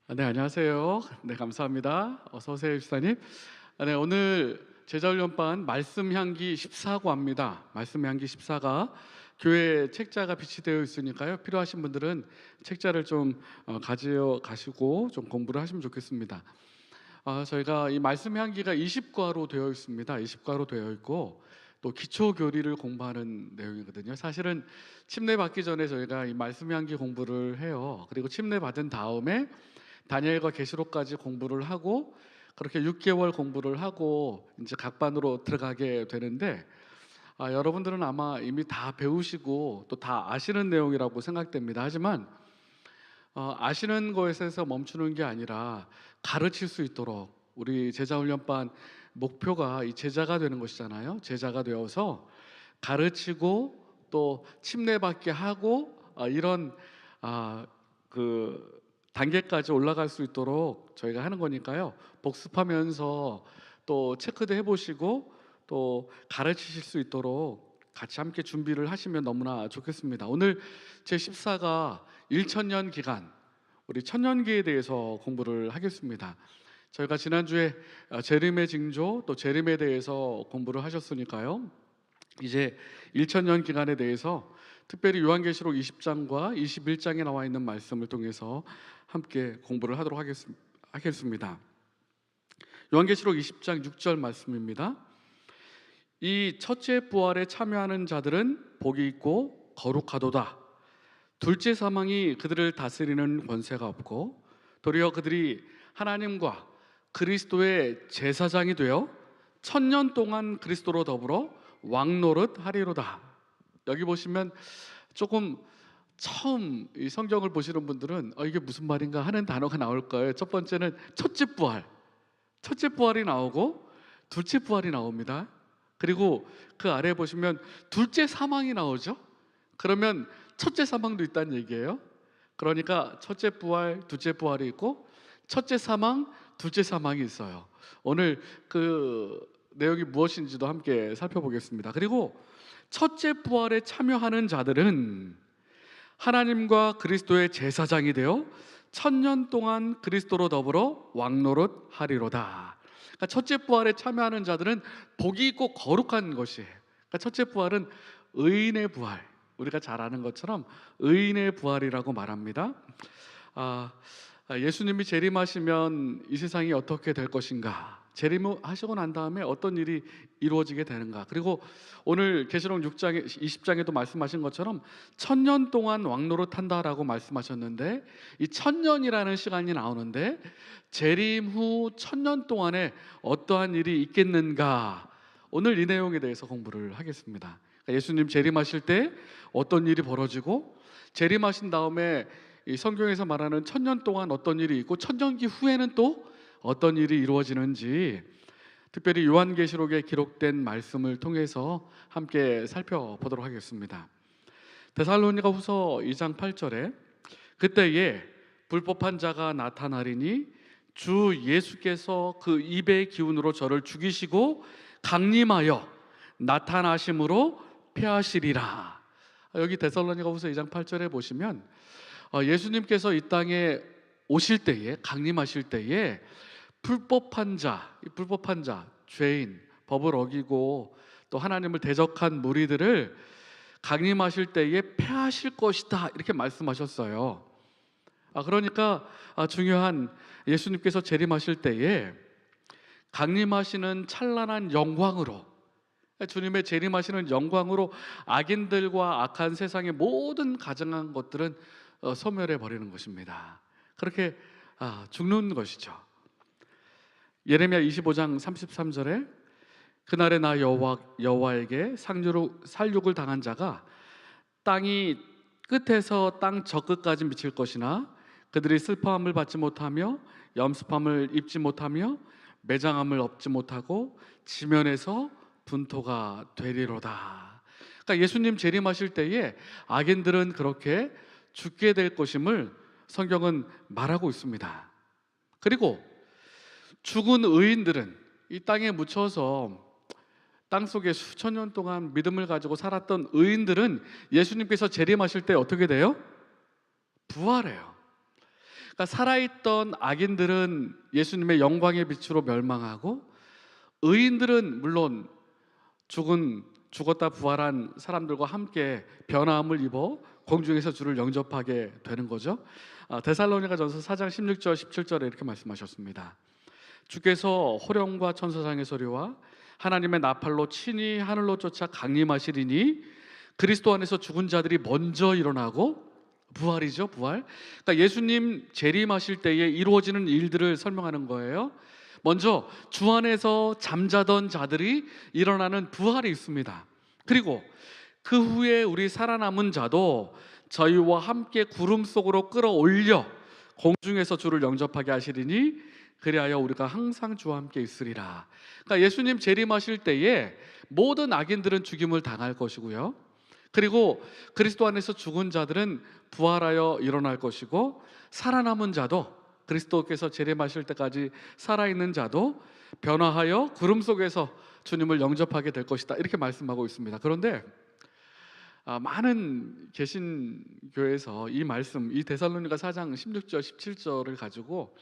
네, 안녕하세요. 네, 감사합니다. 어서 오세요, 집사님. 네, 오늘 제자훈련반 말씀향기 14과입니다. 말씀향기 14가 교회 책자가 비치되어 있으니까요. 필요하신 분들은 책자를 좀 가지어 가시고 좀 공부를 하시면 좋겠습니다. 저희가 이 말씀향기가 20과로 되어 있습니다. 20과로 되어 있고 또 기초 교리를 공부하는 내용이거든요. 사실은 침례 받기 전에 저희가 이 말씀향기 공부를 해요. 그리고 침례 받은 다음에 다니엘과 계시록까지 공부를 하고 그렇게 6개월 공부를 하고 이제 각 반으로 들어가게 되는데 여러분들은 아마 이미 다 배우시고 또 다 아시는 내용이라고 생각됩니다. 하지만 아시는 것에서 멈추는 게 아니라 가르칠 수 있도록 우리 제자훈련반 목표가 이 제자가 되는 것이잖아요. 제자가 되어서 가르치고 또 침례받게 하고 이런 아, 그 단계까지 올라갈 수 있도록 저희가 하는 거니까요. 복습하면서 또 체크도 해보시고 또 가르치실 수 있도록 같이 함께 준비를 하시면 너무나 좋겠습니다. 오늘 제 14가 1천년 기간, 우리 천년기에 대해서 공부를 하겠습니다. 저희가 지난주에 재림의 징조 또 재림에 대해서 공부를 하셨으니까요. 이제 1천년 기간에 대해서 특별히 요한계시록 20장과 21장에 나와 있는 말씀을 통해서 함께 공부를 하도록 하겠습니다. 요한계시록 20장 6절 말씀입니다. 이 첫째 부활에 참여하는 자들은 복이 있고 거룩하도다. 둘째 사망이 그들을 다스리는 권세가 없고 도리어 그들이 하나님과 그리스도의 제사장이 되어 천년 동안 그리스도로 더불어 왕노릇 하리로다. 여기 보시면 조금 처음 이 성경을 보시는 분들은 이게 무슨 말인가 하는 단어가 나올 거예요. 첫 번째는 첫째 부활이 나오고 둘째 부활이 나옵니다. 그리고 그 아래에 보시면 둘째 사망이 나오죠. 그러면 첫째 사망도 있다는 얘기예요. 그러니까 첫째 부활, 둘째 부활이 있고 첫째 사망, 둘째 사망이 있어요. 오늘 그 내용이 무엇인지도 함께 살펴보겠습니다. 그리고 첫째 부활에 참여하는 자들은 하나님과 그리스도의 제사장이 되어 천년 동안 그리스도로 더불어 왕노릇 하리로다. 그러니까 첫째 부활에 참여하는 자들은 복이 있고 거룩한 것이에요. 그러니까 첫째 부활은 의인의 부활, 우리가 잘 아는 것처럼 의인의 부활이라고 말합니다. 예수님이 재림하시면 이 세상이 어떻게 될 것인가, 재림하시고 난 다음에 어떤 일이 이루어지게 되는가, 그리고 오늘 계시록 6장 20장에도 말씀하신 것처럼 천년 동안 왕노릇 한다라고 말씀하셨는데, 이 천년이라는 시간이 나오는데 재림 후 천년 동안에 어떠한 일이 있겠는가, 오늘 이 내용에 대해서 공부를 하겠습니다. 그러니까 예수님 재림하실 때 어떤 일이 벌어지고, 재림하신 다음에 이 성경에서 말하는 천년 동안 어떤 일이 있고 천년기 후에는 또 어떤 일이 이루어지는지, 특별히 요한계시록에 기록된 말씀을 통해서 함께 살펴보도록 하겠습니다. 데살로니가후서 2장 8절에 그때에 불법한 자가 나타나리니 주 예수께서 그 입의 기운으로 저를 죽이시고 강림하여 나타나심으로 패하시리라. 여기 데살로니가후서 2장 8절에 보시면 예수님께서 이 땅에 오실 때에, 강림하실 때에 불법한 자, 죄인, 법을 어기고 또 하나님을 대적한 무리들을 강림하실 때에 패하실 것이다, 이렇게 말씀하셨어요. 그러니까 중요한, 예수님께서 재림하실 때에 강림하시는 찬란한 영광으로, 주님의 재림하시는 영광으로 악인들과 악한 세상의 모든 가증한 것들은 소멸해 버리는 것입니다. 그렇게 죽는 것이죠. 예레미야 25장 33절에 그날에 나 여호와에게 살육을 당한 자가 땅이 끝에서 땅 저 끝까지 미칠 것이나 그들이 슬퍼함을 받지 못하며 염습함을 입지 못하며 매장함을 얻지 못하고 지면에서 분토가 되리로다. 그러니까 예수님 재림하실 때에 악인들은 그렇게 죽게 될 것임을 성경은 말하고 있습니다. 그리고 죽은 의인들은, 이 땅에 묻혀서 땅속에 수천 년 동안 믿음을 가지고 살았던 의인들은 예수님께서 재림하실 때 어떻게 돼요? 부활해요. 그러니까 살아있던 악인들은 예수님의 영광의 빛으로 멸망하고, 의인들은 물론 죽었다 부활한 사람들과 함께 변화함을 입어 공중에서 주를 영접하게 되는 거죠. 데살로니가전서 4장 16절 17절에 이렇게 말씀하셨습니다. 주께서 호령과 천사장의 소리와 하나님의 나팔로 친히 하늘로 쫓아 강림하시리니 그리스도 안에서 죽은 자들이 먼저 일어나고, 부활이죠, 부활. 그러니까 예수님 재림하실 때에 이루어지는 일들을 설명하는 거예요. 먼저 주 안에서 잠자던 자들이 일어나는 부활이 있습니다. 그리고 그 후에 우리 살아남은 자도 저희와 함께 구름 속으로 끌어올려 공중에서 주를 영접하게 하시리니 그리하여 우리가 항상 주와 함께 있으리라. 그러니까 예수님 재림하실 때에 모든 악인들은 죽임을 당할 것이고요, 그리고 그리스도 안에서 죽은 자들은 부활하여 일어날 것이고, 살아남은 자도, 그리스도께서 재림하실 때까지 살아있는 자도 변화하여 구름 속에서 주님을 영접하게 될 것이다, 이렇게 말씀하고 있습니다. 그런데 많은 개신교에서 이 말씀, 이 데살로니가 4장 16절 17절을 가지고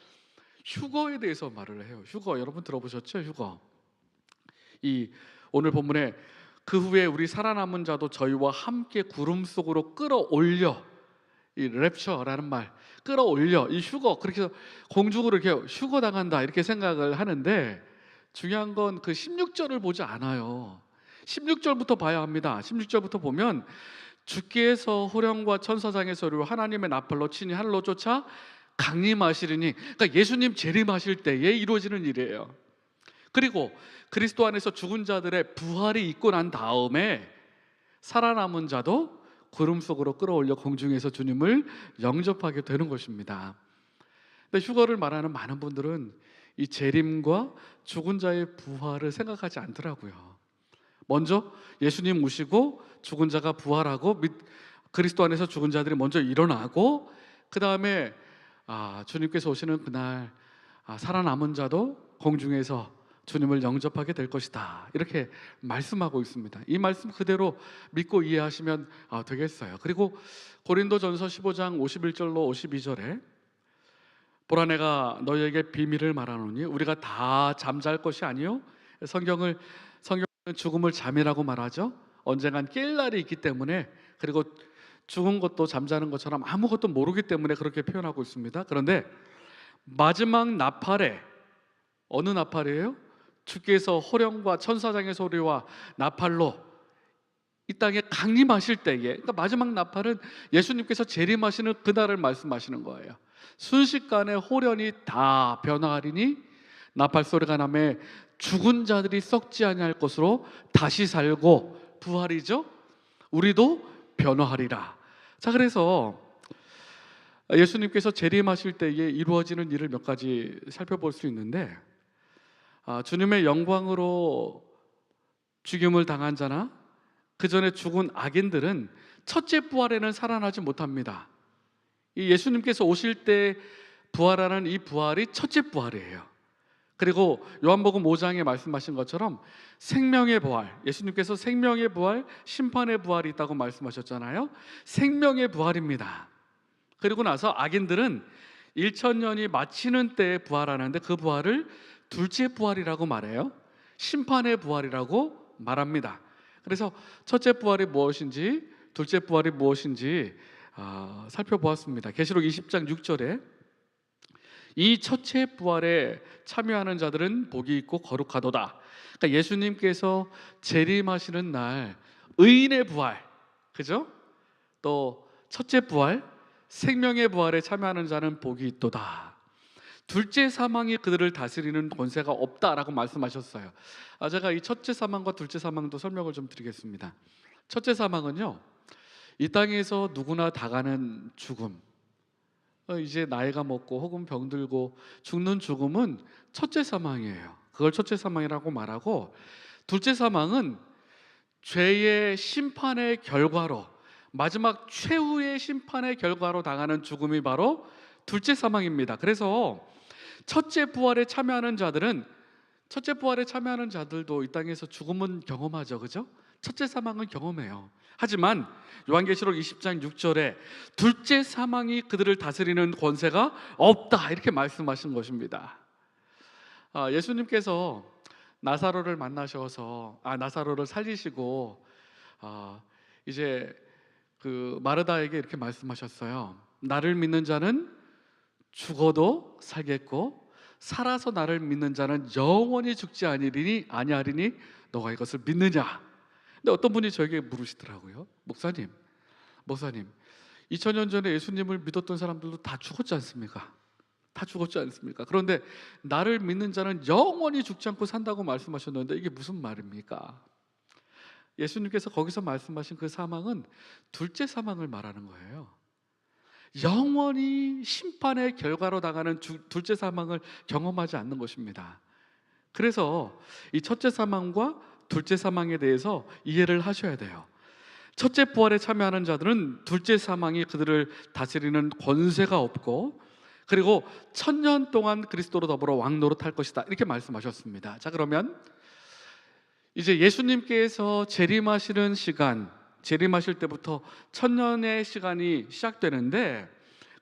휴거에 대해서 말을 해요. 휴거, 여러분 들어보셨죠? 휴거. 이 오늘 본문에 그 후에 우리 살아남은 자도 저희와 함께 구름 속으로 끌어올려, 이 랩처라는 말, 끌어올려, 이 휴거, 그렇게 해서 공중으로 이렇게 휴거 당한다, 이렇게 생각을 하는데, 중요한 건 그 16절을 보지 않아요. 16절부터 봐야 합니다. 16절부터 보면 주께서 호령과 천사장의 소리로 하나님의 나팔로 친히 하늘로 쫓아 강림하시리니, 그러니까 예수님 재림하실 때에 이루어지는 일이에요. 그리고 그리스도 안에서 죽은 자들의 부활이 있고 난 다음에 살아남은 자도 구름 속으로 끌어올려 공중에서 주님을 영접하게 되는 것입니다. 근데 휴거를 말하는 많은 분들은 이 재림과 죽은 자의 부활을 생각하지 않더라고요. 먼저 예수님 오시고 죽은 자가 부활하고 그리스도 안에서 죽은 자들이 먼저 일어나고, 그 다음에 주님께서 오시는 그날 살아남은 자도 공중에서 주님을 영접하게 될 것이다, 이렇게 말씀하고 있습니다. 이 말씀 그대로 믿고 이해하시면 되겠어요. 그리고 고린도전서 15장 51절로 52절에 보라 내가 너희에게 비밀을 말하노니 우리가 다 잠잘 것이 아니요, 성경은 죽음을 잠이라고 말하죠. 언젠간 깰 날이 있기 때문에, 그리고 죽은 것도 잠자는 것처럼 아무것도 모르기 때문에 그렇게 표현하고 있습니다. 그런데 마지막 나팔에, 어느 나팔이에요? 주께서 호령과 천사장의 소리와 나팔로 이 땅에 강림하실 때에, 그러니까 마지막 나팔은 예수님께서 재림하시는 그날을 말씀하시는 거예요. 순식간에 호련이 다 변화하리니 나팔 소리가 나매 죽은 자들이 썩지 아니할 것으로 다시 살고, 부활이죠, 우리도 변화하리라. 자, 그래서 예수님께서 재림하실 때에 이루어지는 일을 몇 가지 살펴볼 수 있는데, 주님의 영광으로 죽임을 당한 자나 그 전에 죽은 악인들은 첫째 부활에는 살아나지 못합니다. 이 예수님께서 오실 때 부활하는 이 부활이 첫째 부활이에요. 그리고 요한복음 5장에 말씀하신 것처럼 생명의 부활, 예수님께서 생명의 부활, 심판의 부활이 있다고 말씀하셨잖아요. 생명의 부활입니다. 그리고 나서 악인들은 1000년이 마치는 때에 부활하는데 그 부활을 둘째 부활이라고 말해요. 심판의 부활이라고 말합니다. 그래서 첫째 부활이 무엇인지, 둘째 부활이 무엇인지 살펴보았습니다. 계시록 20장 6절에 이 첫째 부활에 참여하는 자들은 복이 있고 거룩하도다. 그러니까 예수님께서 재림하시는 날 의인의 부활, 그죠? 또 첫째 부활, 생명의 부활에 참여하는 자는 복이 있도다. 둘째 사망이 그들을 다스리는 권세가 없다라고 말씀하셨어요. 제가 이 첫째 사망과 둘째 사망도 설명을 좀 드리겠습니다. 첫째 사망은요, 이 땅에서 누구나 다 가는 죽음, 이제 나이가 먹고 혹은 병들고 죽는 죽음은 첫째 사망이에요. 그걸 첫째 사망이라고 말하고, 둘째 사망은 죄의 심판의 결과로, 마지막 최후의 심판의 결과로 당하는 죽음이 바로 둘째 사망입니다. 그래서 첫째 부활에 참여하는 자들도 이 땅에서 죽음은 경험하죠, 그죠? 첫째 사망은 경험해요. 하지만 요한계시록 20장 6절에 둘째 사망이 그들을 다스리는 권세가 없다, 이렇게 말씀하신 것입니다. 예수님께서 나사로를 만나셔서 나사로를 살리시고 이제 그 마르다에게 이렇게 말씀하셨어요. 나를 믿는 자는 죽어도 살겠고 살아서 나를 믿는 자는 영원히 죽지 아니하리니 너가 이것을 믿느냐? 근데 어떤 분이 저에게 물으시더라고요. 목사님 2000년 전에 예수님을 믿었던 사람들도 다 죽었지 않습니까? 다 죽었지 않습니까? 그런데 나를 믿는 자는 영원히 죽지 않고 산다고 말씀하셨는데 이게 무슨 말입니까? 예수님께서 거기서 말씀하신 그 사망은 둘째 사망을 말하는 거예요. 영원히 심판의 결과로 나가는 둘째 사망을 경험하지 않는 것입니다. 그래서 이 첫째 사망과 둘째 사망에 대해서 이해를 하셔야 돼요. 첫째 부활에 참여하는 자들은 둘째 사망이 그들을 다스리는 권세가 없고, 그리고 1000년 동안 그리스도로 더불어 왕노릇할 것이다, 이렇게 말씀하셨습니다. 자, 그러면 이제 예수님께서 재림하시는 시간, 재림하실 때부터 1000년의 시간이 시작되는데,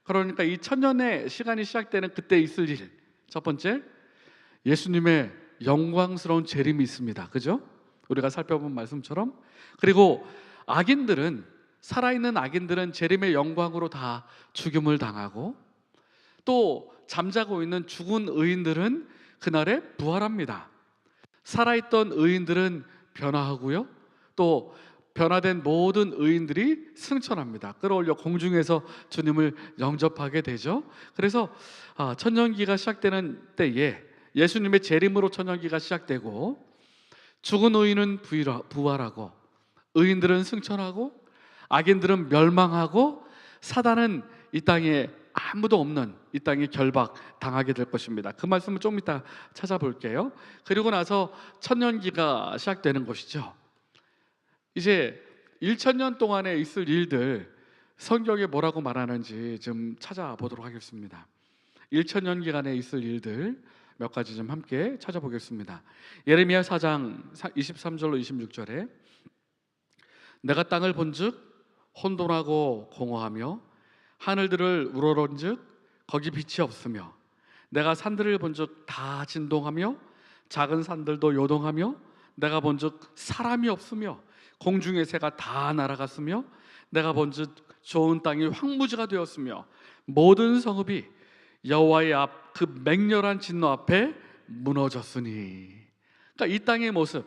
그러니까 이 1000년의 시간이 시작되는 그때 있을 일, 첫 번째, 예수님의 영광스러운 재림이 있습니다. 그죠? 우리가 살펴본 말씀처럼. 그리고 살아있는 악인들은 재림의 영광으로 다 죽임을 당하고, 또 잠자고 있는 죽은 의인들은 그날에 부활합니다. 살아있던 의인들은 변화하고요, 또 변화된 모든 의인들이 승천합니다. 끌어올려 공중에서 주님을 영접하게 되죠. 그래서 천년기가 시작되는 때에 예수님의 재림으로 천년기가 시작되고, 죽은 의인은 부활하고, 의인들은 승천하고, 악인들은 멸망하고, 사단은 이 땅에 아무도 없는 이 땅에 결박당하게 될 것입니다. 그 말씀을 좀 이따 찾아볼게요. 그리고 나서 천년기가 시작되는 것이죠. 이제 1000년 동안에 있을 일들, 성경에 뭐라고 말하는지 좀 찾아보도록 하겠습니다. 1000년 기간에 있을 일들 몇 가지 좀 함께 찾아보겠습니다. 예레미야 4장 23절로 26절에 내가 땅을 본즉 혼돈하고 공허하며 하늘들을 우러러본즉 거기 빛이 없으며, 내가 산들을 본즉 다 진동하며 작은 산들도 요동하며, 내가 본즉 사람이 없으며 공중의 새가 다 날아갔으며, 내가 본즉 좋은 땅이 황무지가 되었으며 모든 성읍이 여호와의 그 맹렬한 진노 앞에 무너졌으니. 그러니까 이 땅의 모습,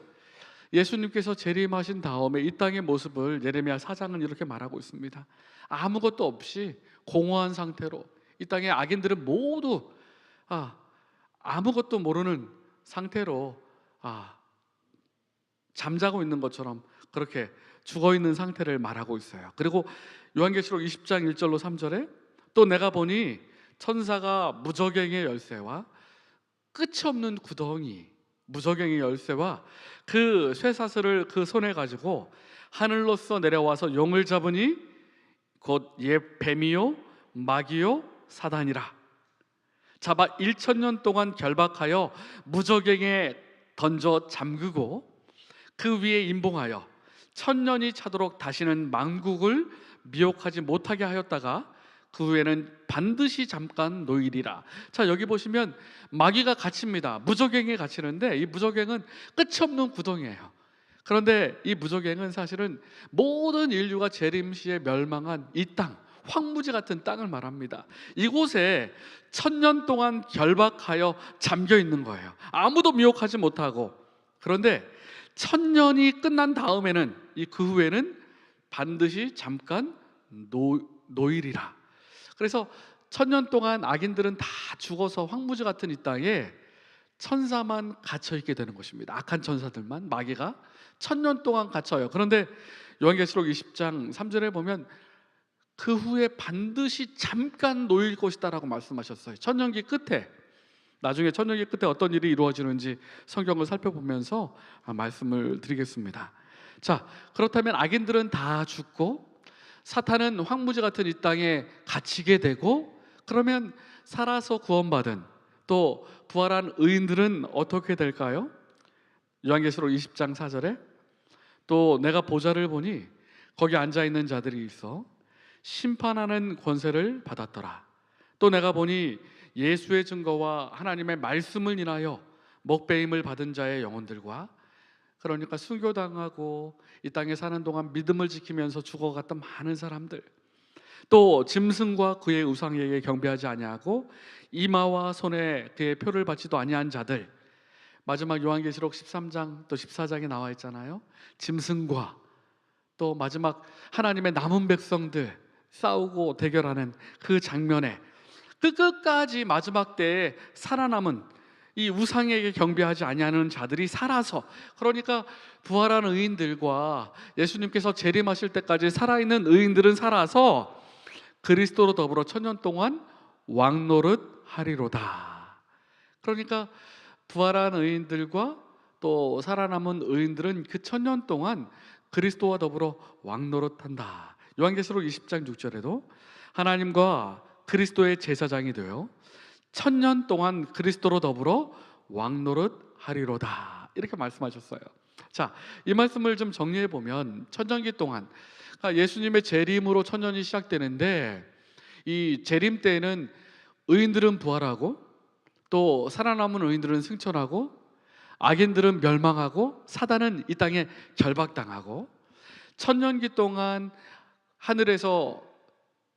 예수님께서 재림하신 다음에 이 땅의 모습을 예레미야 4장은 이렇게 말하고 있습니다. 아무것도 없이 공허한 상태로 이 땅의 악인들은 모두 아무것도 모르는 상태로 잠자고 있는 것처럼 그렇게 죽어있는 상태를 말하고 있어요. 그리고 요한계시록 20장 1절로 3절에 또 내가 보니 천사가 무저갱의 열쇠와 끝이 없는 구덩이, 무저갱의 열쇠와 그 쇠사슬을 그 손에 가지고 하늘로서 내려와서 용을 잡으니 곧 옛 뱀이요 마귀요 사단이라. 잡아 1000년 동안 결박하여 무저갱에 던져 잠그고 그 위에 임봉하여 1000년이 차도록 다시는 만국을 미혹하지 못하게 하였다가 그 후에는 반드시 잠깐 놓이리라. 자, 여기 보시면 마귀가 갇힙니다. 무저갱에 갇히는데 이 무저갱은 끝이 없는 구덩이에요. 그런데 이 무저갱은 사실은 모든 인류가 재림 시에 멸망한 이 땅, 황무지 같은 땅을 말합니다. 이곳에 1000년 동안 결박하여 잠겨 있는 거예요. 아무도 미혹하지 못하고. 그런데 1000년이 끝난 다음에는 그 후에는 반드시 잠깐 놓이리라. 그래서 1000년 동안 악인들은 다 죽어서 황무지 같은 이 땅에 천사만 갇혀 있게 되는 것입니다. 악한 천사들만, 마귀가 1000년 동안 갇혀요. 그런데 요한계시록 20장 3절에 보면 그 후에 반드시 잠깐 놓일 것이다라고 말씀하셨어요. 천년기 끝에, 나중에 천년기 끝에 어떤 일이 이루어지는지 성경을 살펴보면서 말씀을 드리겠습니다. 자, 그렇다면 악인들은 다 죽고 사탄은 황무지 같은 이 땅에 갇히게 되고, 그러면 살아서 구원받은 또 부활한 의인들은 어떻게 될까요? 요한계시록 20장 4절에 또 내가 보좌를 보니 거기 앉아 있는 자들이 있어 심판하는 권세를 받았더라. 또 내가 보니 예수의 증거와 하나님의 말씀을 인하여 먹배임을 받은 자의 영혼들과, 그러니까 순교당하고 이 땅에 사는 동안 믿음을 지키면서 죽어갔던 많은 사람들, 또 짐승과 그의 우상에게 경배하지 아니하고 이마와 손에 그의 표를 받지도 아니한 자들, 마지막 요한계시록 13장 또 14장에 나와 있잖아요. 짐승과 또 마지막 하나님의 남은 백성들 싸우고 대결하는 그 장면에 그 끝까지 마지막 때에 살아남은 이 우상에게 경배하지 아니하는 자들이 살아서, 그러니까 부활한 의인들과 예수님께서 재림하실 때까지 살아있는 의인들은 살아서 그리스도로 더불어 천년 동안 왕노릇 하리로다. 그러니까 부활한 의인들과 또 살아남은 의인들은 그 천년 동안 그리스도와 더불어 왕노릇한다. 요한계시록 20장 6절에도 하나님과 그리스도의 제사장이 되어 천년 동안 그리스도로 더불어 왕노릇 하리로다, 이렇게 말씀하셨어요. 자, 이 말씀을 좀 정리해 보면 천년기 동안, 그러니까 예수님의 재림으로 천년이 시작되는데, 이 재림 때에는 의인들은 부활하고 또 살아남은 의인들은 승천하고 악인들은 멸망하고 사단은 이 땅에 결박당하고, 천년기 동안 하늘에서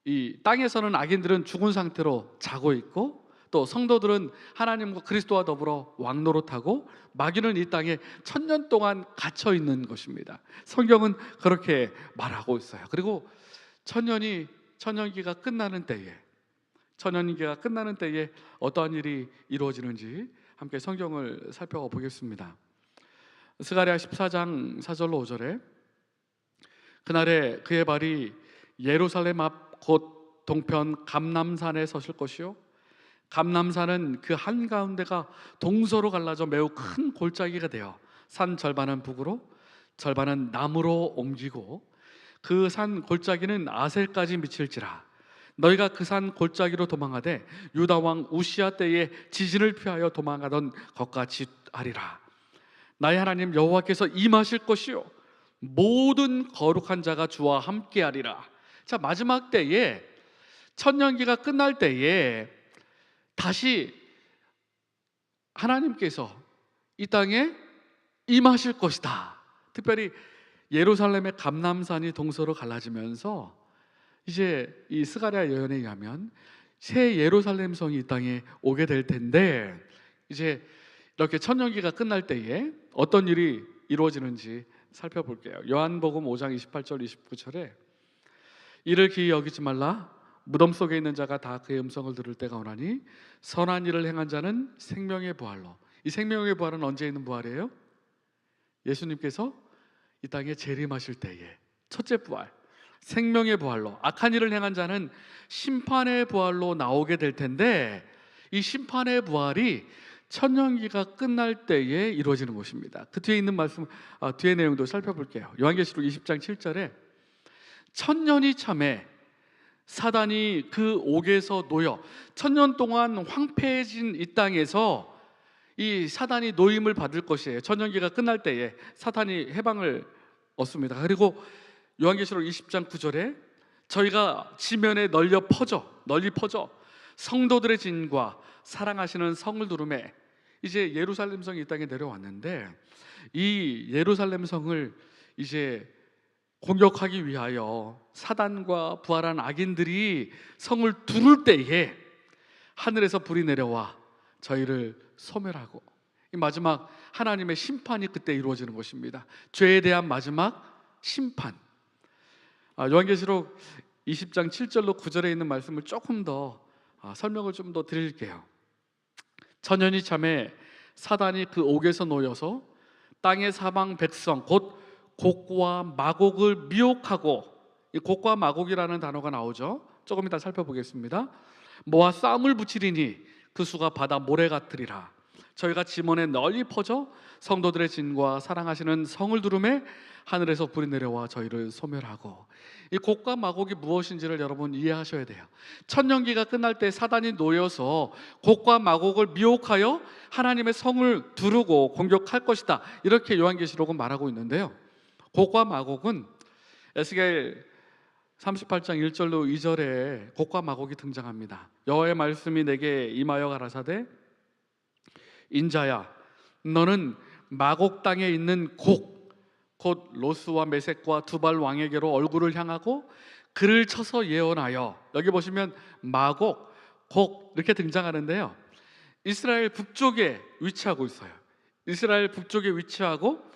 이 땅에서는 악인들은 죽은 상태로 자고 있고, 또 성도들은 하나님과 그리스도와 더불어 왕노릇하고, 마귀는 이 땅에 천년 동안 갇혀 있는 것입니다. 성경은 그렇게 말하고 있어요. 그리고 천년기가 끝나는 때에 어떠한 일이 이루어지는지 함께 성경을 살펴보겠습니다. 스가랴 14장 4절로 5절에 그날에 그의 발이 예루살렘 앞 곧 동편 감람산에 서실 것이요, 감람산은 그 한가운데가 동서로 갈라져 매우 큰 골짜기가 되어 산 절반은 북으로 절반은 남으로 옮기고 그 산 골짜기는 아셀까지 미칠지라. 너희가 그 산 골짜기로 도망하되 유다 왕 우시야 때에 지진을 피하여 도망가던 것같이 하리라. 나의 하나님 여호와께서 임하실 것이요 모든 거룩한 자가 주와 함께 하리라. 자, 마지막 때에 천년기가 끝날 때에 다시 하나님께서 이 땅에 임하실 것이다. 특별히 예루살렘의 감람산이 동서로 갈라지면서 이제 이 스가랴 예언에 의하면 새 예루살렘 성이 이 땅에 오게 될 텐데, 이제 이렇게 천년기가 끝날 때에 어떤 일이 이루어지는지 살펴볼게요. 요한복음 5장 28절 29절에 이를 기이 여기지 말라. 무덤 속에 있는 자가 다 그의 음성을 들을 때가 오나니 선한 일을 행한 자는 생명의 부활로. 이 생명의 부활은 언제 있는 부활이에요? 예수님께서 이 땅에 재림하실 때에 첫째 부활, 생명의 부활로. 악한 일을 행한 자는 심판의 부활로 나오게 될 텐데, 이 심판의 부활이 천년기가 끝날 때에 이루어지는 것입니다. 그 뒤에 있는 말씀, 뒤에 내용도 살펴볼게요. 요한계시록 20장 7절에 천년이 참에 사단이 그 옥에서 놓여 천년 동안 황폐해진 이 땅에서 이 사단이 노임을 받을 것이에요. 천년기가 끝날 때에 사탄이 해방을 얻습니다. 그리고 요한계시록 20장 9절에 저희가 지면에 널리 퍼져 성도들의 진과 사랑하시는 성을 두르매, 이제 예루살렘 성이 이 땅에 내려왔는데 이 예루살렘 성을 이제 공격하기 위하여 사단과 부활한 악인들이 성을 두를 때에 하늘에서 불이 내려와 저희를 소멸하고, 이 마지막 하나님의 심판이 그때 이루어지는 것입니다. 죄에 대한 마지막 심판. 요한계시록 20장 7절로 9절에 있는 말씀을 조금 더 설명을 좀 더 드릴게요. 천년이 참에 사단이 그 옥에서 놓여서 땅의 사방 백성 곧 곡과 마곡을 미혹하고, 이 곡과 마곡이라는 단어가 나오죠. 조금 이따 살펴보겠습니다. 모아 싸움을 붙이리니 그 수가 바다 모래 같으리라. 저희가 지면에 널리 퍼져 성도들의 진과 사랑하시는 성을 두르매 하늘에서 불이 내려와 저희를 소멸하고. 이 곡과 마곡이 무엇인지를 여러분 이해하셔야 돼요. 천년기가 끝날 때 사단이 놓여서 곡과 마곡을 미혹하여 하나님의 성을 두르고 공격할 것이다, 이렇게 요한계시록은 말하고 있는데요. 곡과 마곡은 에스겔 38장 1절로 2절에 곡과 마곡이 등장합니다. 여호와의 말씀이 내게 임하여 가라사대 인자야 너는 마곡 땅에 있는 곡 곧 로스와 메섹과 두발 왕에게로 얼굴을 향하고 그를 쳐서 예언하여, 여기 보시면 마곡, 곡 이렇게 등장하는데요, 이스라엘 북쪽에 위치하고 있어요. 이스라엘 북쪽에 위치하고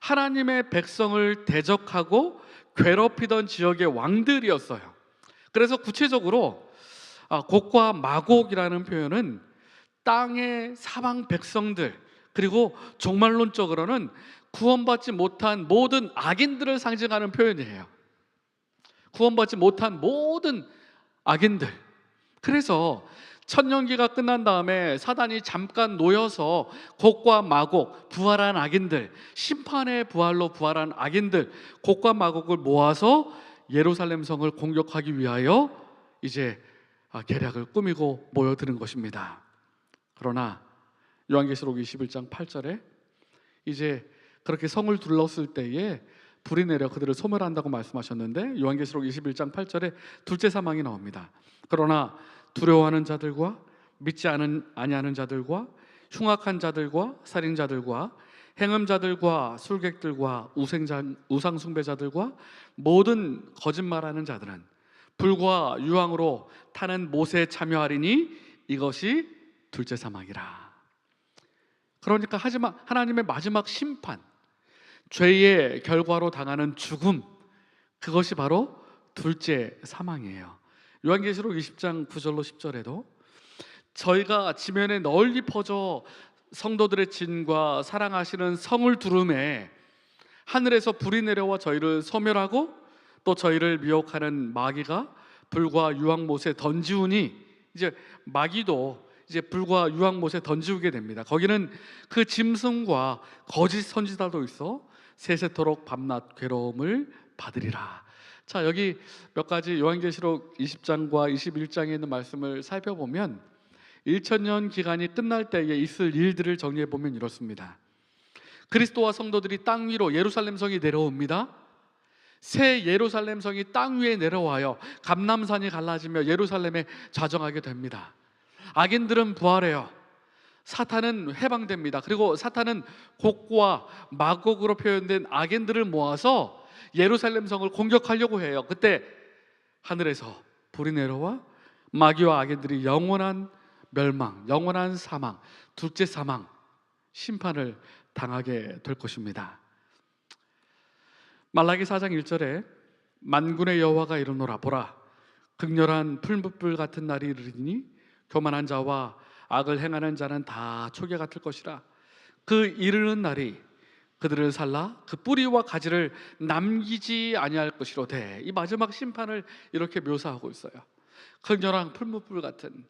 하나님의 백성을 대적하고 괴롭히던 지역의 왕들이었어요. 그래서 구체적으로 곡과 마곡이라는 표현은 땅의 사방 백성들, 그리고 종말론적으로는 구원받지 못한 모든 악인들을 상징하는 표현이에요. 구원받지 못한 모든 악인들. 그래서 천년기가 끝난 다음에 사단이 잠깐 놓여서 곡과 마곡, 부활한 악인들, 심판의 부활로 부활한 악인들, 곡과 마곡을 모아서 예루살렘 성을 공격하기 위하여 이제 계략을 꾸미고 모여드는 것입니다. 그러나 요한계시록 21장 8절에 이제 그렇게 성을 둘렀을 때에 불이 내려 그들을 소멸한다고 말씀하셨는데, 요한계시록 21장 8절에 둘째 사망이 나옵니다. 그러나 두려워하는 자들과 믿지 아니하는 자들과 흉악한 자들과 살인자들과 행음자들과 술객들과 우상 숭배자들과 모든 거짓말하는 자들은 불과 유황으로 타는 못에 참여하리니 이것이 둘째 사망이라. 그러니까 하지만 하나님의 마지막 심판, 죄의 결과로 당하는 죽음, 그것이 바로 둘째 사망이에요. 요한계시록 20장 9절로 10절에도 저희가 지면에 널리 퍼져 성도들의 진과 사랑하시는 성을 두름에 하늘에서 불이 내려와 저희를 소멸하고 또 저희를 미혹하는 마귀가 불과 유황못에 던지우니, 이제 마귀도 이제 불과 유황못에 던지우게 됩니다. 거기는 그 짐승과 거짓 선지자도 있어 세세토록 밤낮 괴로움을 받으리라. 자, 여기 몇 가지 요한계시록 20장과 21장에 있는 말씀을 살펴보면 1000년 기간이 끝날 때에 있을 일들을 정리해 보면 이렇습니다. 그리스도와 성도들이 땅 위로 예루살렘 성이 내려옵니다. 새 예루살렘 성이 땅 위에 내려와요. 감람산이 갈라지며 예루살렘에 좌정하게 됩니다. 악인들은 부활해요. 사탄은 해방됩니다. 그리고 사탄은 곡과 마곡으로 표현된 악인들을 모아서 예루살렘 성을 공격하려고 해요. 그때 하늘에서 불이 내려와 마귀와 악인들이 영원한 멸망, 영원한 사망, 둘째 사망, 심판을 당하게 될 것입니다. 말라기 4장 1절에 만군의 여호와가 이르노라, 보라 극렬한 풀무불 같은 날이 이르리니 교만한 자와 악을 행하는 자는 다 초계 같을 것이라. 그 이르는 날이 그들을 살라 그 뿌리와 가지를 남기지 아니할 것이로되. 이 마지막 심판을 이렇게 묘사하고 있어요. 극렬한 풀무불 같은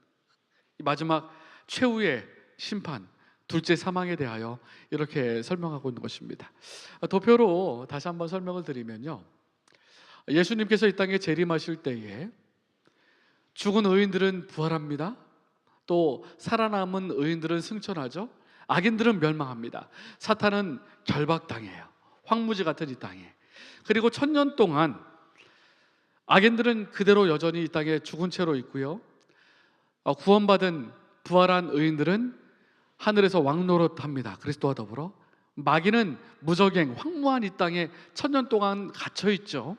이 마지막 최후의 심판, 둘째 사망에 대하여 이렇게 설명하고 있는 것입니다. 도표로 다시 한번 설명을 드리면요, 예수님께서 이 땅에 재림하실 때에 죽은 의인들은 부활합니다. 또 살아남은 의인들은 승천하죠. 악인들은 멸망합니다. 사탄은 결박당해요. 황무지 같은 이 땅에. 그리고 1000년 동안 악인들은 그대로 여전히 이 땅에 죽은 채로 있고요, 구원받은 부활한 의인들은 하늘에서 왕노릇합니다. 그리스도와 더불어. 마귀는 무적행 황무한 이 땅에 1000년 동안 갇혀 있죠.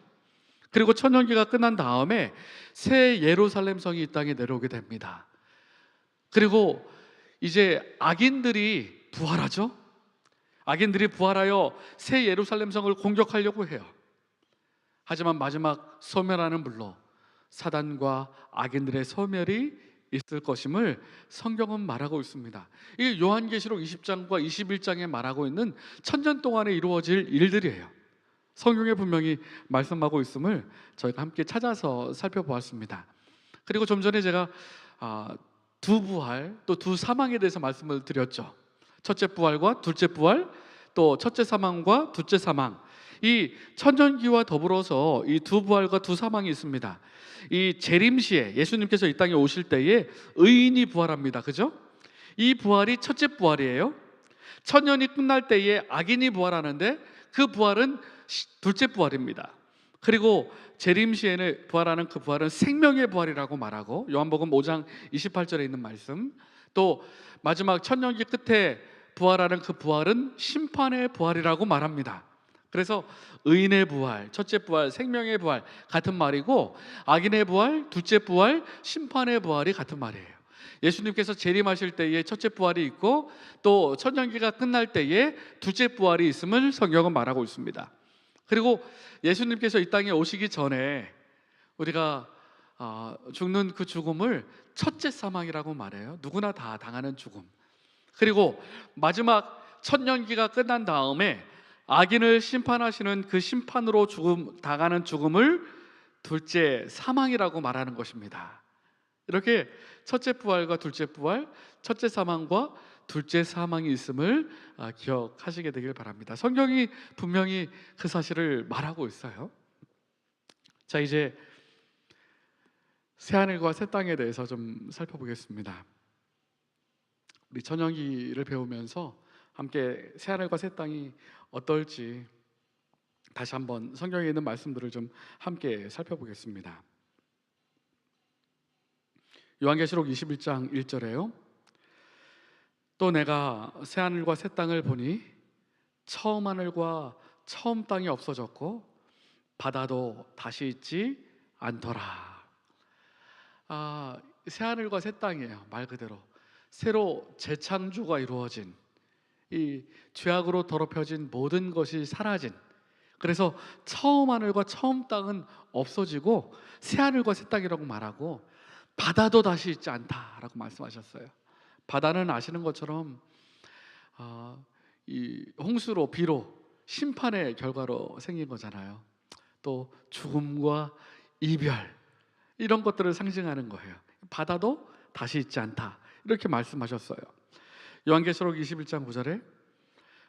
그리고 천년기가 끝난 다음에 새 예루살렘 성이 이 땅에 내려오게 됩니다. 그리고 이제 악인들이 부활하죠. 악인들이 부활하여 새 예루살렘 성을 공격하려고 해요. 하지만 마지막 소멸하는 불로 사단과 악인들의 소멸이 있을 것임을 성경은 말하고 있습니다. 이 요한계시록 20장과 21장에 말하고 있는 1000년 동안에 이루어질 일들이에요. 성경에 분명히 말씀하고 있음을 저희가 함께 찾아서 살펴보았습니다. 그리고 좀 전에 제가 두 부활 또 두 사망에 대해서 말씀을 드렸죠. 첫째 부활과 둘째 부활, 또 첫째 사망과 둘째 사망. 이 천년기와 더불어서 이 두 부활과 두 사망이 있습니다. 이 재림시에 예수님께서 이 땅에 오실 때에 의인이 부활합니다. 그죠? 이 부활이 첫째 부활이에요. 천년이 끝날 때에 악인이 부활하는데 그 부활은 둘째 부활입니다. 그리고 재림 시에는 부활하는 그 부활은 생명의 부활이라고 말하고, 요한복음 5장 28절에 있는 말씀, 또 마지막 천년기 끝에 부활하는 그 부활은 심판의 부활이라고 말합니다. 그래서 의인의 부활, 첫째 부활, 생명의 부활 같은 말이고, 악인의 부활, 둘째 부활, 심판의 부활이 같은 말이에요. 예수님께서 재림하실 때에 첫째 부활이 있고, 또 천년기가 끝날 때에 둘째 부활이 있음을 성경은 말하고 있습니다. 그리고 예수님께서 이 땅에 오시기 전에 우리가 죽는 그 죽음을 첫째 사망이라고 말해요. 누구나 다 당하는 죽음. 그리고 마지막 천년기가 끝난 다음에 악인을 심판하시는 그 심판으로 당하는 죽음을 둘째 사망이라고 말하는 것입니다. 이렇게 첫째 부활과 둘째 부활, 첫째 사망과 둘째 사망이 있음을 기억하시게 되길 바랍니다. 성경이 분명히 그 사실을 말하고 있어요. 자, 이제 새하늘과 새 땅에 대해서 좀 살펴보겠습니다. 우리 천년기를 배우면서 함께 새하늘과 새 땅이 어떨지 다시 한번 성경에 있는 말씀들을 좀 함께 살펴보겠습니다. 요한계시록 21장 1절에요. 또 내가 새하늘과 새 땅을 보니 처음 하늘과 처음 땅이 없어졌고 바다도 다시 있지 않더라. 새하늘과 새 땅이에요. 말 그대로 새로 재창조가 이루어진, 이 죄악으로 더럽혀진 모든 것이 사라진, 그래서 처음 하늘과 처음 땅은 없어지고 새하늘과 새 땅이라고 말하고, 바다도 다시 있지 않다라고 말씀하셨어요. 바다는 아시는 것처럼 이 홍수로, 비로, 심판의 결과로 생긴 거잖아요. 또 죽음과 이별, 이런 것들을 상징하는 거예요. 바다도 다시 있지 않다, 이렇게 말씀하셨어요. 요한계시록 21장 9절에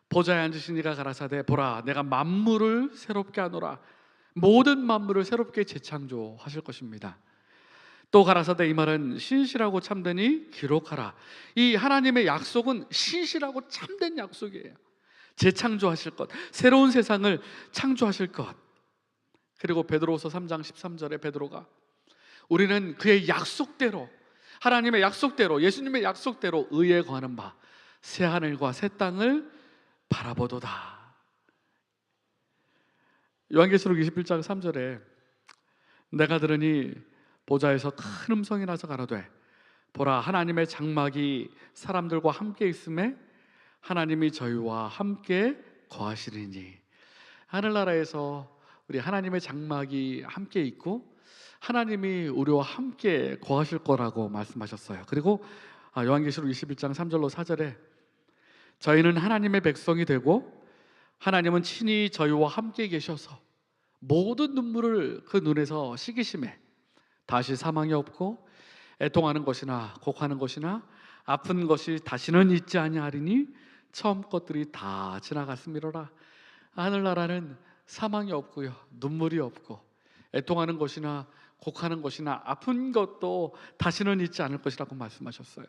보좌에 앉으신 이가 가라사대 보라 내가 만물을 새롭게 하노라. 모든 만물을 새롭게 재창조하실 것입니다. 또 가라사대 이 말은 신실하고 참되니 기록하라. 이 하나님의 약속은 신실하고 참된 약속이에요. 재창조하실 것, 새로운 세상을 창조하실 것. 그리고 베드로후서 3장 13절에 베드로가 우리는 그의 약속대로, 하나님의 약속대로, 예수님의 약속대로 의에 거하는 바 새 하늘과 새 땅을 바라보도다. 요한계시록 21장 3절에 내가 들으니 보좌에서 큰 음성이 나서 가로되 보라 하나님의 장막이 사람들과 함께 있음에 하나님이 저희와 함께 거하시리니. 하늘나라에서 우리 하나님의 장막이 함께 있고 하나님이 우리와 함께 거하실 거라고 말씀하셨어요. 그리고 요한계시록 21장 3절로 4절에 저희는 하나님의 백성이 되고 하나님은 친히 저희와 함께 계셔서 모든 눈물을 그 눈에서 씻기심에 다시 사망이 없고 애통하는 것이나 곡하는 것이나 아픈 것이 다시는 있지 아니하리니 처음 것들이 다 지나갔음이로라. 하늘나라는 사망이 없고요, 눈물이 없고 애통하는 것이나 곡하는 것이나 아픈 것도 다시는 있지 않을 것이라고 말씀하셨어요.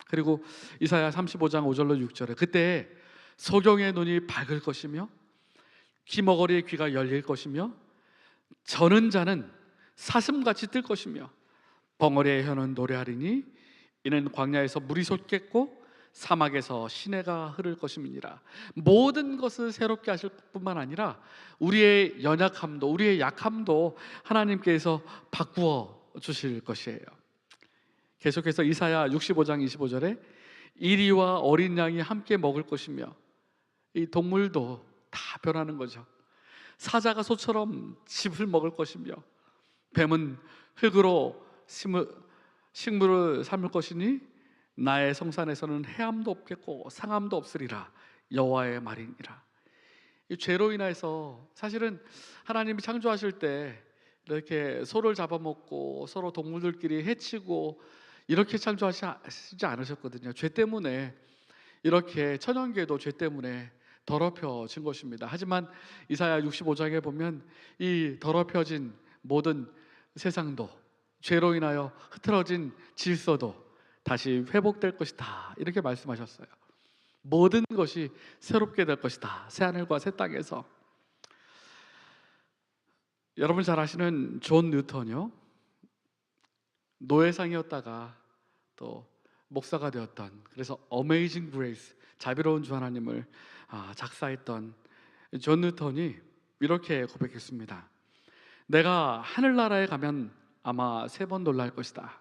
그리고 이사야 35장 5절로 6절에 그때 소경의 눈이 밝을 것이며 귀머거리의 귀가 열릴 것이며 저는 자는 사슴같이 뜰 것이며 벙어리의 혀는 노래하리니 이는 광야에서 물이 솟겠고 사막에서 시내가 흐를 것임이니라. 모든 것을 새롭게 하실 뿐만 아니라 우리의 연약함도, 우리의 약함도 하나님께서 바꾸어 주실 것이에요. 계속해서 이사야 65장 25절에 이리와 어린 양이 함께 먹을 것이며, 이 동물도 다 변하는 거죠. 사자가 소처럼 짚을 먹을 것이며 뱀은 흙으로 식물을 삼을 것이니 나의 성산에서는 해함도 없겠고 상함도 없으리라. 여호와의 말이니라. 이 죄로 인해서 사실은 하나님이 창조하실 때 이렇게 소를 잡아먹고 서로 동물들끼리 해치고 이렇게 창조하시지 않으셨거든요. 죄 때문에, 이렇게 천연계도 죄 때문에 더럽혀진 것입니다. 하지만 이사야 65장에 보면 이 더럽혀진 모든 세상도, 죄로 인하여 흐트러진 질서도 다시 회복될 것이다, 이렇게 말씀하셨어요. 모든 것이 새롭게 될 것이다, 새하늘과 새 땅에서. 여러분 잘 아시는 존 뉴턴이요. 노예상이었다가 또 목사가 되었던, 그래서 어메이징 그레이스, 자비로운 주 하나님을 작사했던 존 뉴턴이 이렇게 고백했습니다. 내가 하늘나라에 가면 아마 3번 놀랄 것이다.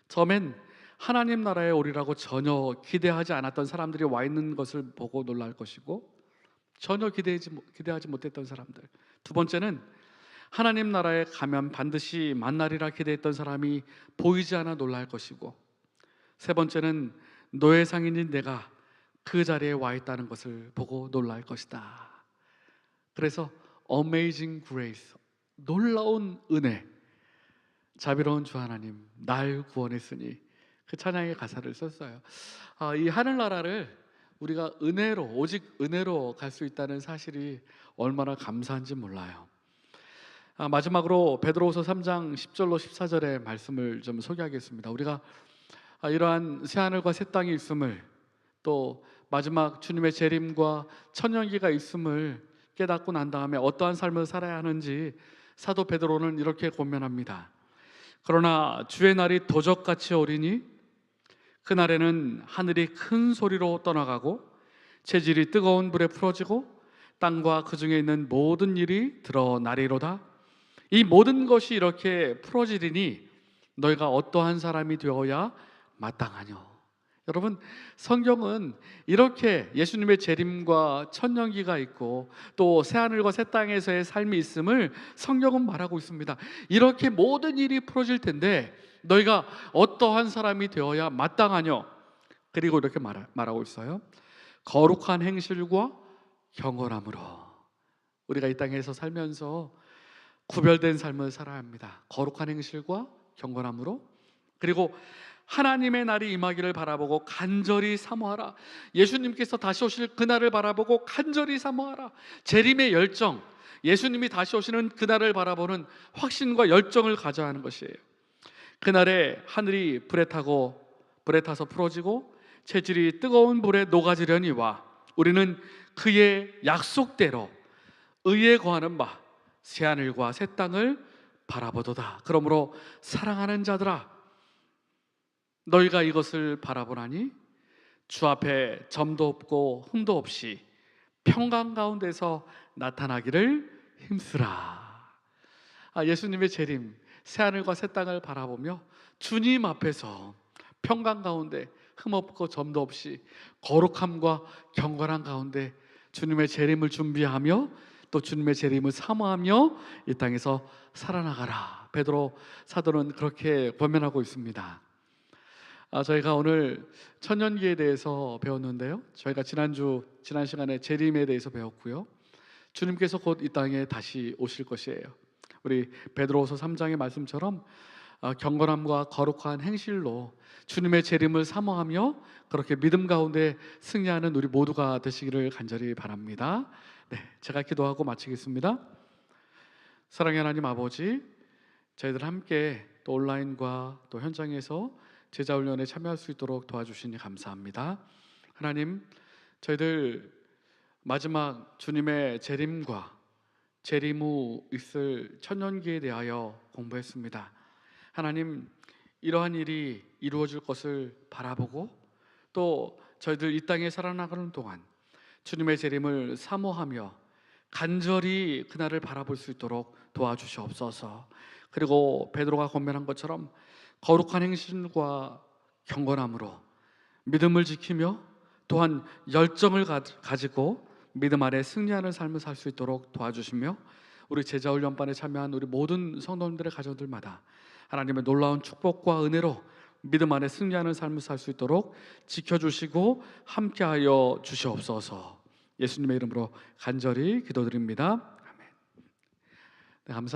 처음엔 하나님 나라에 오리라고 전혀 기대하지 않았던 사람들이 와 있는 것을 보고 놀랄 것이고, 전혀 기대하지 못했던 사람들. 두 번째는 하나님 나라에 가면 반드시 만나리라 기대했던 사람이 보이지 않아 놀랄 것이고, 세 번째는 노예상인인 내가 그 자리에 와 있다는 것을 보고 놀랄 것이다. 그래서 Amazing Grace, 놀라운 은혜, 자비로운 주 하나님 날 구원했으니, 그 찬양의 가사를 썼어요. 이 하늘나라를 우리가 은혜로, 오직 은혜로 갈 수 있다는 사실이 얼마나 감사한지 몰라요. 마지막으로 베드로후서 3장 10절로 14절의 말씀을 좀 소개하겠습니다. 우리가 이러한 새하늘과 새 땅이 있음을, 또 마지막 주님의 재림과 천년기가 있음을 깨닫고 난 다음에 어떠한 삶을 살아야 하는지 사도 베드로는 이렇게 권면합니다. 그러나 주의 날이 도적같이 오리니 그날에는 하늘이 큰 소리로 떠나가고 재질이 뜨거운 불에 풀어지고 땅과 그 중에 있는 모든 일이 드러나리로다. 이 모든 것이 이렇게 풀어지리니 너희가 어떠한 사람이 되어야 마땅하뇨. 여러분, 성경은 이렇게 예수님의 재림과 천년기가 있고 또 새하늘과 새 땅에서의 삶이 있음을 성경은 말하고 있습니다. 이렇게 모든 일이 풀어질 텐데 너희가 어떠한 사람이 되어야 마땅하뇨. 그리고 이렇게 말하고 있어요. 거룩한 행실과 경건함으로. 우리가 이 땅에서 살면서 구별된 삶을 살아야 합니다. 거룩한 행실과 경건함으로. 그리고 하나님의 날이 임하기를 바라보고 간절히 사모하라. 예수님께서 다시 오실 그날을 바라보고 간절히 사모하라. 재림의 열정, 예수님이 다시 오시는 그날을 바라보는 확신과 열정을 가져야 하는 것이에요. 그날에 하늘이 불에 타서 풀어지고 재질이 뜨거운 불에 녹아지려니와 우리는 그의 약속대로 의에 거하는 바 새하늘과 새 땅을 바라보도다. 그러므로 사랑하는 자들아, 너희가 이것을 바라보나니 주 앞에 점도 없고 흠도 없이 평강 가운데서 나타나기를 힘쓰라. 예수님의 재림, 새하늘과 새 땅을 바라보며 주님 앞에서 평강 가운데 흠 없고 점도 없이 거룩함과 경건한 가운데 주님의 재림을 준비하며 또 주님의 재림을 사모하며 이 땅에서 살아나가라. 베드로 사도는 그렇게 권면하고 있습니다. 저희가 오늘 천년기에 대해서 배웠는데요, 저희가 지난 시간에 재림에 대해서 배웠고요, 주님께서 곧 이 땅에 다시 오실 것이에요. 우리 베드로후서 3장의 말씀처럼 경건함과 거룩한 행실로 주님의 재림을 사모하며 그렇게 믿음 가운데 승리하는 우리 모두가 되시기를 간절히 바랍니다. 네, 제가 기도하고 마치겠습니다. 사랑의 하나님 아버지, 저희들 함께 또 온라인과 또 현장에서 제자훈련에 참여할 수 있도록 도와주시니 감사합니다. 하나님, 저희들 마지막 주님의 재림과 재림 후 있을 천년기에 대하여 공부했습니다. 하나님, 이러한 일이 이루어질 것을 바라보고 또 저희들 이 땅에 살아나가는 동안 주님의 재림을 사모하며 간절히 그날을 바라볼 수 있도록 도와주시옵소서. 그리고 베드로가 권면한 것처럼 거룩한 행실과 경건함으로 믿음을 지키며 또한 열정을 가지고 믿음 아래 승리하는 삶을 살 수 있도록 도와주시며 우리 제자훈련반에 참여한 우리 모든 성도님들의 가정들마다 하나님의 놀라운 축복과 은혜로 믿음 안에 승리하는 삶을 살 수 있도록 지켜주시고 함께하여 주시옵소서. 예수님의 이름으로 간절히 기도드립니다. 아멘. 네, 감사합니다.